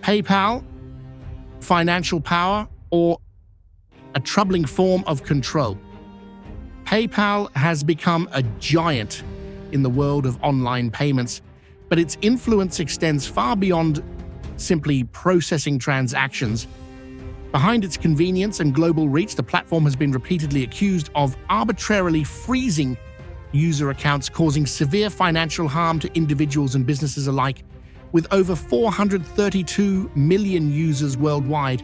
PayPal, financial power, or a troubling form of control? PayPal has become a giant in the world of online payments, but its influence extends far beyond simply processing transactions. Behind its convenience and global reach, the platform has been repeatedly accused of arbitrarily freezing user accounts, causing severe financial harm to individuals and businesses alike. With over 432 million users worldwide,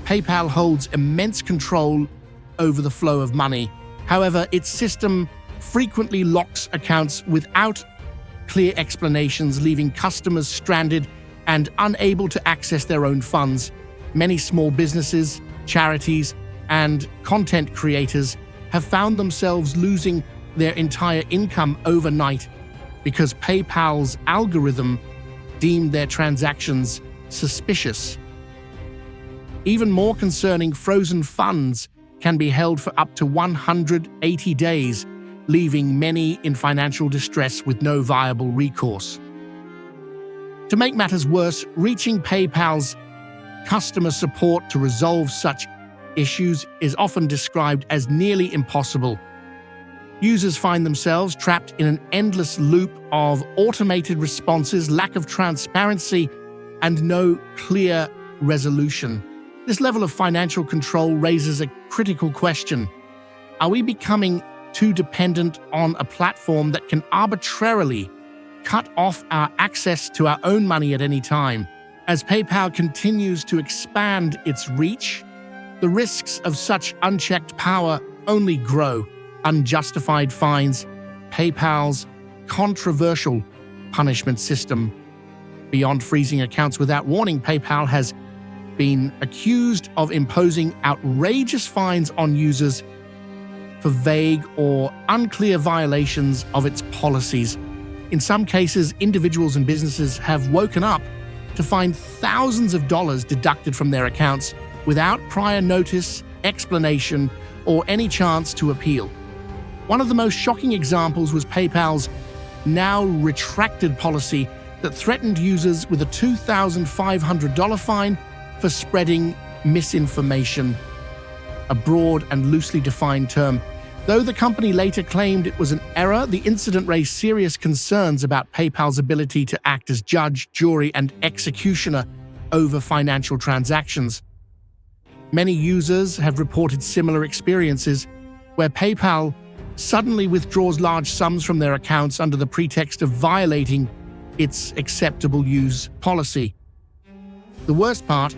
PayPal holds immense control over the flow of money. However, its system frequently locks accounts without clear explanations, leaving customers stranded and unable to access their own funds. Many small businesses, charities, and content creators have found themselves losing their entire income overnight because PayPal's algorithm deemed their transactions suspicious. Even more concerning, frozen funds can be held for up to 180 days, leaving many in financial distress with no viable recourse. To make matters worse, reaching PayPal's customer support to resolve such issues is often described as nearly impossible. Users find themselves trapped in an endless loop of automated responses, lack of transparency, and no clear resolution. This level of financial control raises a critical question. Are we becoming too dependent on a platform that can arbitrarily cut off our access to our own money at any time? As PayPal continues to expand its reach, the risks of such unchecked power only grow. Unjustified fines, PayPal's controversial punishment system. Beyond freezing accounts without warning, PayPal has been accused of imposing outrageous fines on users for vague or unclear violations of its policies. In some cases, individuals and businesses have woken up to find thousands of dollars deducted from their accounts without prior notice, explanation, or any chance to appeal. One of the most shocking examples was PayPal's now retracted policy that threatened users with a $2,500 fine for spreading misinformation, a broad and loosely defined term. Though the company later claimed it was an error, the incident raised serious concerns about PayPal's ability to act as judge, jury, and executioner over financial transactions. Many users have reported similar experiences where PayPal suddenly withdraws large sums from their accounts under the pretext of violating its acceptable use policy. The worst part,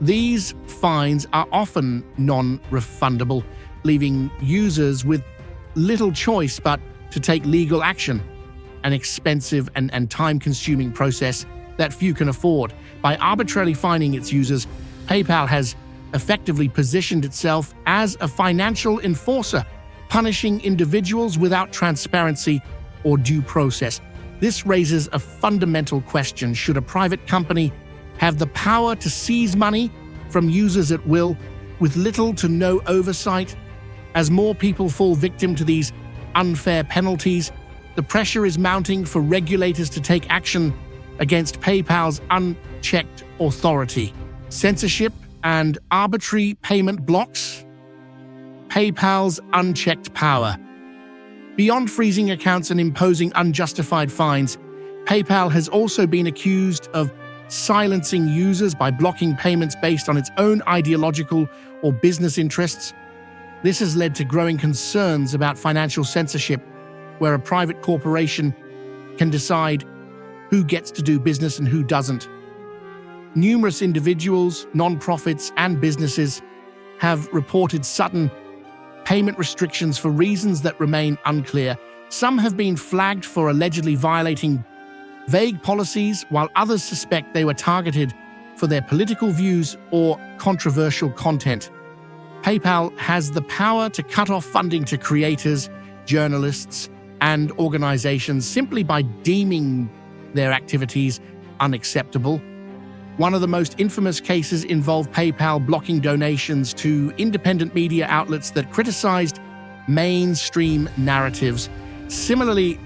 these fines are often non-refundable, leaving users with little choice but to take legal action, an expensive and time-consuming process that few can afford. By arbitrarily fining its users, PayPal has effectively positioned itself as a financial enforcer, punishing individuals without transparency or due process. This raises a fundamental question. Should a private company have the power to seize money from users at will with little to no oversight? As more people fall victim to these unfair penalties, the pressure is mounting for regulators to take action against PayPal's unchecked authority. Censorship and arbitrary payment blocks. PayPal's unchecked power. Beyond freezing accounts and imposing unjustified fines, PayPal has also been accused of silencing users by blocking payments based on its own ideological or business interests. This has led to growing concerns about financial censorship, where a private corporation can decide who gets to do business and who doesn't. Numerous individuals, nonprofits, and businesses have reported sudden payment restrictions for reasons that remain unclear. Some have been flagged for allegedly violating vague policies, while others suspect they were targeted for their political views or controversial content. PayPal has the power to cut off funding to creators, journalists, and organizations simply by deeming their activities unacceptable. One of the most infamous cases involved PayPal blocking donations to independent media outlets that criticized mainstream narratives. Similarly,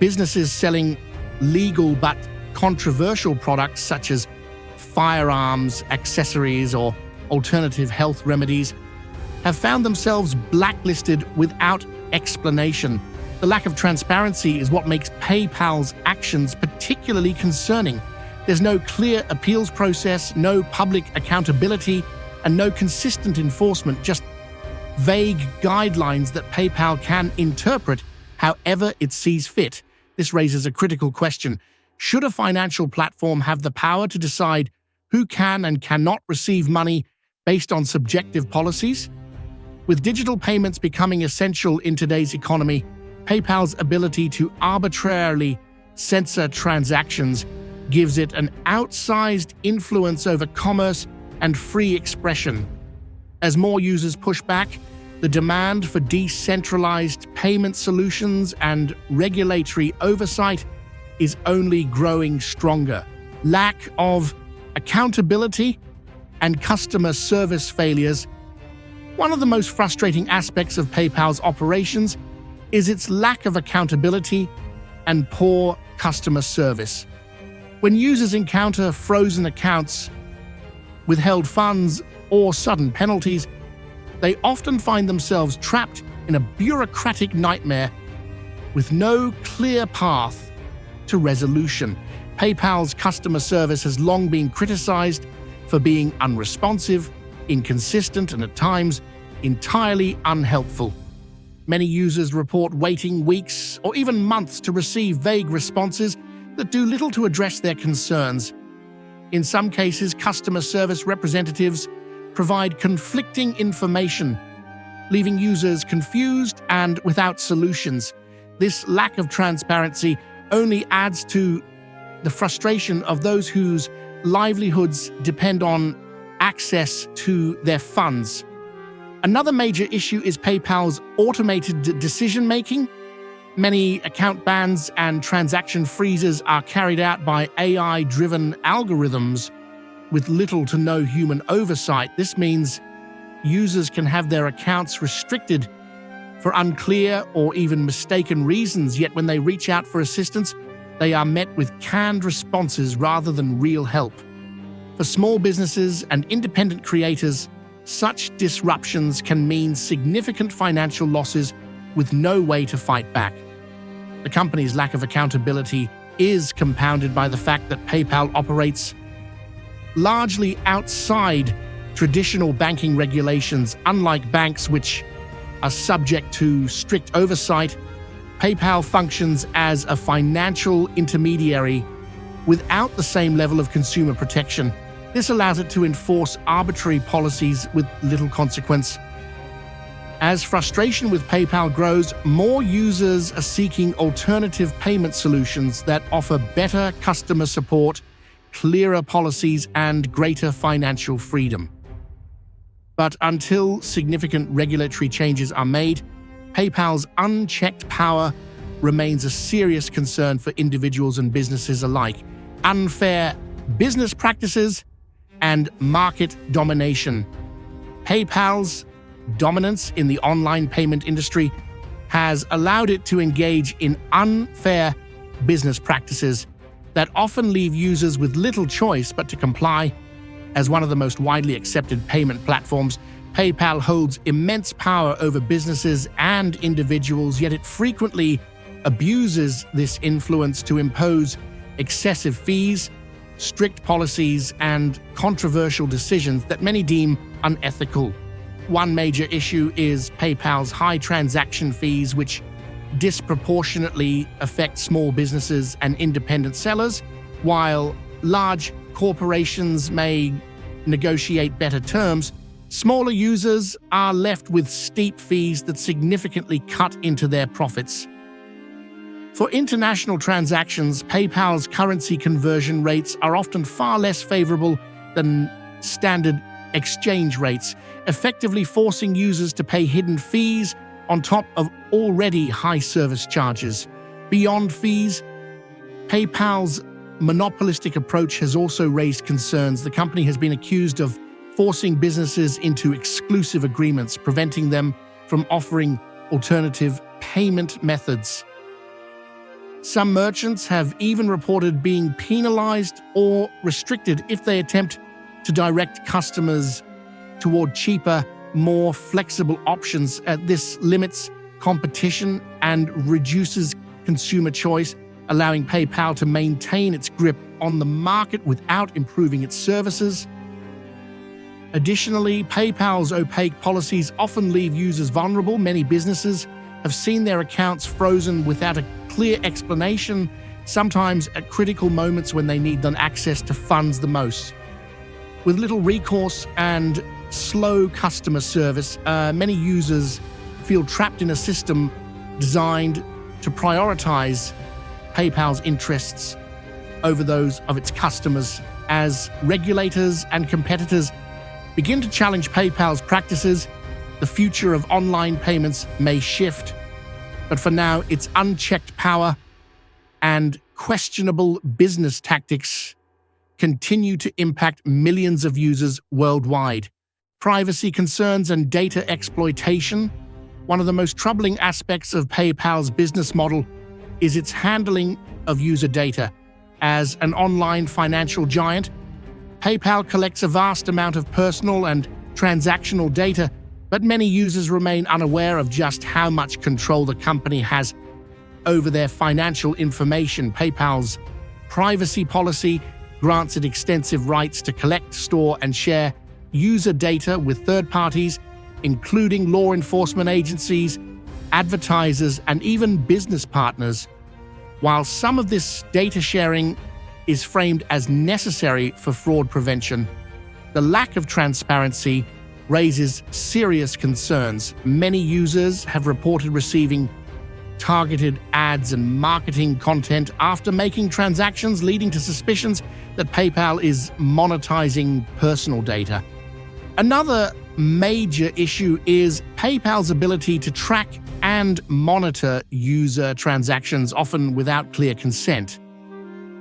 businesses selling legal but controversial products such as firearms, accessories, or alternative health remedies, have found themselves blacklisted without explanation. The lack of transparency is what makes PayPal's actions particularly concerning. There's no clear appeals process, no public accountability, and no consistent enforcement, just vague guidelines that PayPal can interpret however it sees fit. This raises a critical question. Should a financial platform have the power to decide who can and cannot receive money based on subjective policies? With digital payments becoming essential in today's economy, PayPal's ability to arbitrarily censor transactions gives it an outsized influence over commerce and free expression. As more users push back, the demand for decentralized payment solutions and regulatory oversight is only growing stronger. Lack of accountability and customer service failures. One of the most frustrating aspects of PayPal's operations is its lack of accountability and poor customer service. When users encounter frozen accounts, withheld funds, or sudden penalties, they often find themselves trapped in a bureaucratic nightmare with no clear path to resolution. PayPal's customer service has long been criticized for being unresponsive, inconsistent, and at times entirely unhelpful. Many users report waiting weeks or even months to receive vague responses that do little to address their concerns. In some cases, customer service representatives provide conflicting information, leaving users confused and without solutions. This lack of transparency only adds to the frustration of those whose livelihoods depend on access to their funds. Another major issue is PayPal's automated decision-making. Many account bans and transaction freezes are carried out by AI-driven algorithms with little to no human oversight. This means users can have their accounts restricted for unclear or even mistaken reasons, yet when they reach out for assistance, they are met with canned responses rather than real help. For small businesses and independent creators, such disruptions can mean significant financial losses with no way to fight back. The company's lack of accountability is compounded by the fact that PayPal operates largely outside traditional banking regulations. Unlike banks, which are subject to strict oversight, PayPal functions as a financial intermediary without the same level of consumer protection. This allows it to enforce arbitrary policies with little consequence. As frustration with PayPal grows, more users are seeking alternative payment solutions that offer better customer support, clearer policies, and greater financial freedom. But until significant regulatory changes are made, PayPal's unchecked power remains a serious concern for individuals and businesses alike. Unfair business practices and market domination. PayPal's dominance in the online payment industry has allowed it to engage in unfair business practices that often leave users with little choice but to comply. As one of the most widely accepted payment platforms, PayPal holds immense power over businesses and individuals, yet it frequently abuses this influence to impose excessive fees, strict policies, and controversial decisions that many deem unethical. One major issue is PayPal's high transaction fees, which disproportionately affect small businesses and independent sellers. While large corporations may negotiate better terms, smaller users are left with steep fees that significantly cut into their profits. For international transactions, PayPal's currency conversion rates are often far less favorable than standard exchange rates, effectively forcing users to pay hidden fees on top of already high service charges. Beyond fees, PayPal's monopolistic approach has also raised concerns. The company has been accused of forcing businesses into exclusive agreements, preventing them from offering alternative payment methods. Some merchants have even reported being penalized or restricted if they attempt to direct customers toward cheaper, more flexible options. This limits competition and reduces consumer choice, allowing PayPal to maintain its grip on the market without improving its services. Additionally, PayPal's opaque policies often leave users vulnerable. Many businesses have seen their accounts frozen without a clear explanation, sometimes at critical moments when they need access to funds the most. With little recourse and slow customer service, many users feel trapped in a system designed to prioritize PayPal's interests over those of its customers. As regulators and competitors begin to challenge PayPal's practices, the future of online payments may shift. But for now, its unchecked power and questionable business tactics continue to impact millions of users worldwide. Privacy concerns and data exploitation. One of the most troubling aspects of PayPal's business model is its handling of user data. As an online financial giant, PayPal collects a vast amount of personal and transactional data, but many users remain unaware of just how much control the company has over their financial information. PayPal's privacy policy grants it extensive rights to collect, store, and share user data with third parties, including law enforcement agencies, advertisers, and even business partners. While some of this data sharing is framed as necessary for fraud prevention, the lack of transparency raises serious concerns. Many users have reported receiving targeted ads and marketing content after making transactions, leading to suspicions that PayPal is monetizing personal data. Another major issue is PayPal's ability to track and monitor user transactions, often without clear consent.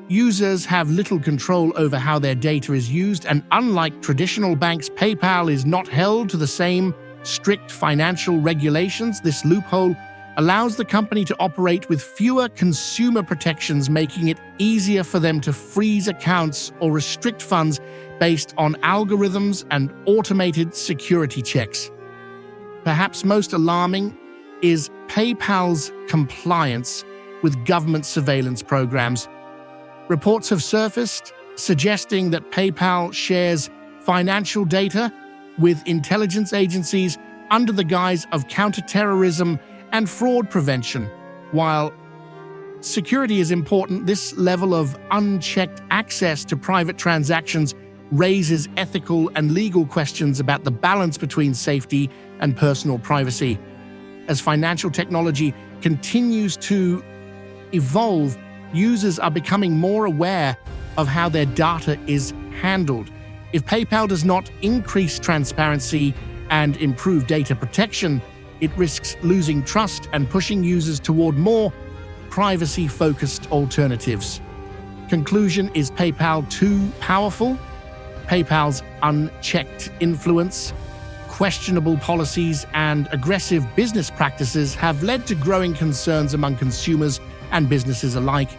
Users have little control over how their data is used, and unlike traditional banks, PayPal is not held to the same strict financial regulations. This loophole allows the company to operate with fewer consumer protections, making it easier for them to freeze accounts or restrict funds based on algorithms and automated security checks. Perhaps most alarming is PayPal's compliance with government surveillance programs. Reports have surfaced suggesting that PayPal shares financial data with intelligence agencies under the guise of counterterrorism and fraud prevention. While security is important, this level of unchecked access to private transactions raises ethical and legal questions about the balance between safety and personal privacy. As financial technology continues to evolve, users are becoming more aware of how their data is handled. If PayPal does not increase transparency and improve data protection, it risks losing trust and pushing users toward more privacy-focused alternatives. Conclusion: is PayPal too powerful? PayPal's unchecked influence, questionable policies, and aggressive business practices have led to growing concerns among consumers and businesses alike.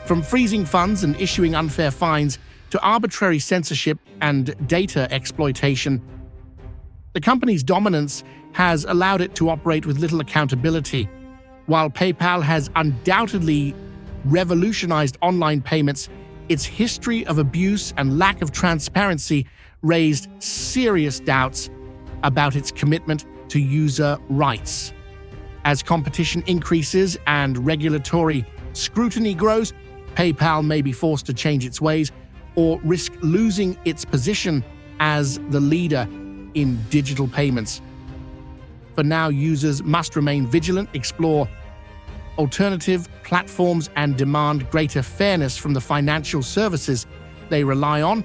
From freezing funds and issuing unfair fines to arbitrary censorship and data exploitation, the company's dominance has allowed it to operate with little accountability. While PayPal has undoubtedly revolutionized online payments, its history of abuse and lack of transparency raised serious doubts about its commitment to user rights. As competition increases and regulatory scrutiny grows, PayPal may be forced to change its ways or risk losing its position as the leader in digital payments. For now, users must remain vigilant, explore alternative platforms, and demand greater fairness from the financial services they rely on.